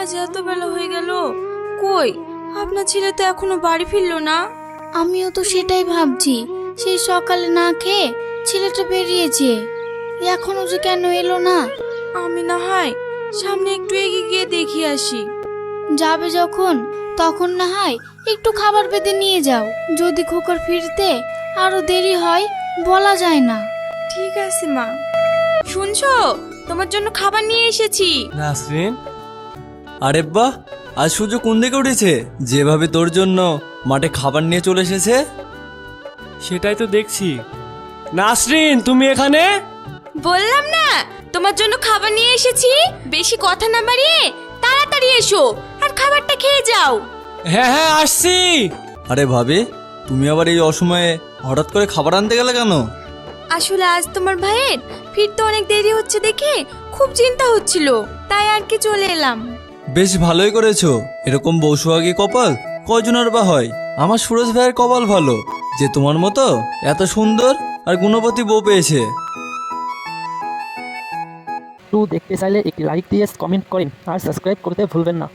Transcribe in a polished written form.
আজ এত বেলা হয়ে গেল, কই আপনার ছেলে তো এখনো বাড়ি ফিরলো না। আমিও তো সেটাই ভাবছি, সেই সকালে না খেয়ে ছেলেটা বেরিয়েছে, এখনো যে কেন এলো না। আমি না হয় সামনে একটু এগিয়ে গিয়ে দেখি আসি। যাবে যখন তখন না হয় একটু খাবার বেঁধে নিয়ে যাও, যদি খোকার ফিরতে আরো দেরি হয় বলা যায় না। ঠিক আছে মা। শুনছো, তোমার জন্য খাবার নিয়ে এসেছি। নাসরিন, আরে বাহ, আজ সূর্য কোন দিকে উঠেছে? যেভাবে তোর জন্য মাঠে খাবার নিয়ে চলে এসেছে। সেটাই তো দেখছি। নাসরিন, তুমি এখানে? বললাম না তোমার জন্য খাবার নিয়ে এসেছি। বেশি কথা না বাড়িয়ে তাড়াতাড়ি এসো আর খাবারটা খেয়ে যাও। হ্যাঁ হ্যাঁ, আসছি। আরে ভাবি, তুমি আবার এই অসময়ে হঠাৎ করে খাবার আনতে গেলে কেন? আসলে আজ তোমার ভাইয়ের ফিরতে অনেক দেরি হচ্ছে দেখে খুব চিন্তা হচ্ছিল, তাই আর কি চলে এলাম। বেশ ভালোই করেছো। এরকম বউ সোহাগী কপাল কয়জনের বা হয়? আমার সুরজ ভাইয়ের কপাল ভালো যে তোমার মতো এত সুন্দর আর গুণবতী বউ পেয়েছে। দেখতে চাইলে একটি লাইক দিয়ে কমেন্ট করেন আর সাবস্ক্রাইব করতে ভুলবেন না।